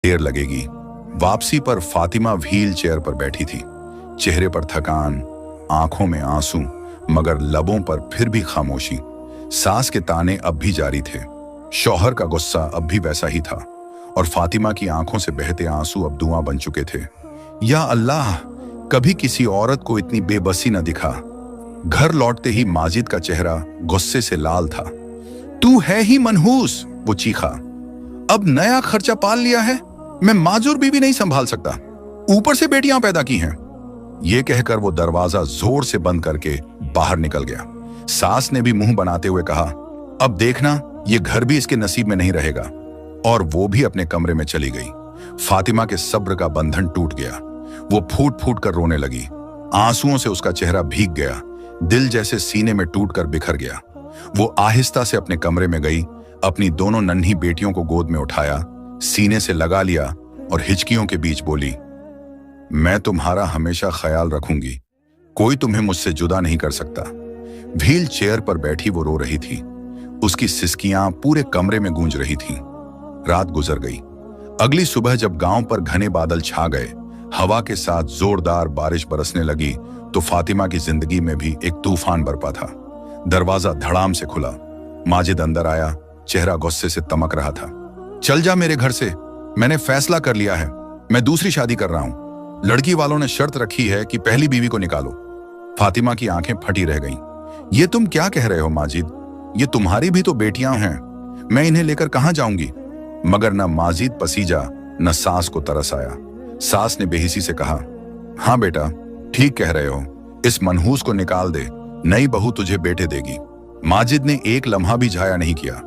देर लगेगी। वापसी पर फातिमा व्हील चेयर पर बैठी थी, चेहरे पर थकान, आंखों में आंसू, मगर लबों पर फिर भी खामोशी। सास के ताने अब भी जारी थे, शौहर का गुस्सा अब भी वैसा ही था, और फातिमा की आंखों से बहते आंसू अब धुआं बन चुके थे। या अल्लाह, कभी किसी औरत को इतनी बेबसी न दिखा। घर लौटते ही माजिद का चेहरा गुस्से से लाल था। तू है ही मनहूस, वो चीखा। अब नया खर्चा पाल लिया है, मैं माजूर बीवी नहीं संभाल सकता, ऊपर से बेटियां पैदा की हैं। ये कहकर वो दरवाजा जोर से बंद करके बाहर निकल गया। सास ने भी मुंह बनाते हुए कहा, अब देखना ये घर भी इसके नसीब में नहीं रहेगा, और वो भी अपने कमरे में चली गई। फातिमा के सब्र का बंधन टूट गया। वो फूट फूट कर रोने लगी। आंसुओं से उसका चेहरा भीग गया, दिल जैसे सीने में टूट कर बिखर गया। वो आहिस्ता से अपने कमरे में गई, अपनी दोनों नन्ही बेटियों को गोद में उठाया, सीने से लगा लिया और हिचकियों के बीच बोली, मैं तुम्हारा हमेशा ख्याल रखूंगी, कोई तुम्हें मुझसे जुदा नहीं कर सकता। व्हील चेयर पर बैठी वो रो रही थी, उसकी सिसकियां पूरे कमरे में गूंज रही थीं। रात गुजर गई। अगली सुबह जब गांव पर घने बादल छा गए, हवा के साथ जोरदार बारिश बरसने लगी, तो फातिमा की जिंदगी में भी एक तूफान बरपा था। दरवाजा धड़ाम से खुला। माजिद अंदर आया, चेहरा गुस्से से तमक रहा था। चल जा मेरे घर से, मैंने फैसला कर लिया है, मैं दूसरी शादी कर रहा हूं। लड़की वालों ने शर्त रखी है कि पहली बीवी को निकालो। फातिमा की आंखें फटी रह गईं। ये तुम क्या कह रहे हो माजिद? ये तुम्हारी भी तो बेटियां हैं, मैं इन्हें लेकर कहां जाऊंगी? मगर न माजिद पसीजा न सास को तरस आया। सास ने बेहिसी से कहा, हाँ बेटा, ठीक कह रहे हो, इस मनहूस को निकाल दे, नई बहू तुझे बेटे देगी। माजिद ने एक लम्हा भी जाया नहीं किया।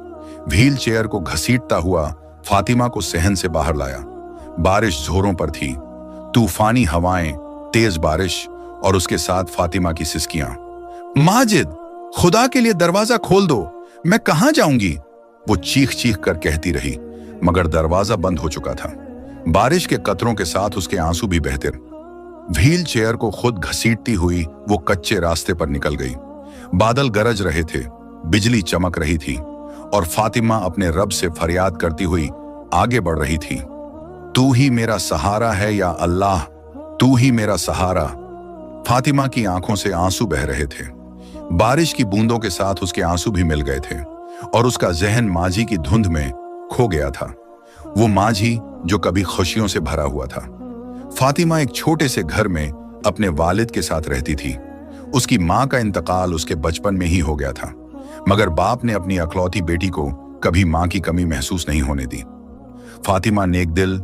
व्हील चेयर को घसीटता हुआ फातिमा को सहन से बाहर लाया। बारिश जोरों पर थी, तूफानी हवाएं, तेज बारिश और उसके साथ फातिमा की सिसकियां। माजिद, खुदा के लिए दरवाजा खोल दो, मैं कहां जाऊंगी? वो चीख चीख कर कहती रही, मगर दरवाजा बंद हो चुका था। बारिश के कतरों के साथ उसके आंसू भी बहते। व्हील चेयर को खुद घसीटती हुई वो कच्चे रास्ते पर निकल गई। बादल गरज रहे थे, बिजली चमक रही थी, और फातिमा अपने रब से फरियाद करती हुई आगे बढ़ रही थी। तू ही मेरा सहारा है या अल्लाह, तू ही मेरा सहारा। फातिमा की आंखों से आंसू बह रहे थे। बारिश की बूंदों के साथ उसके आंसू भी मिल गए थे, और उसका जहन माजी की धुंध में खो गया था। वो माजी जो कभी खुशियों से भरा हुआ था। फातिमा एक छोटे से घर में अपने वालिद के साथ रहती थी। उसकी मां का इंतकाल उसके बचपन में ही हो गया था, मगर बाप ने अपनी अकलौती बेटी को कभी मां की कमी महसूस नहीं होने दी। फातिमा नेक दिल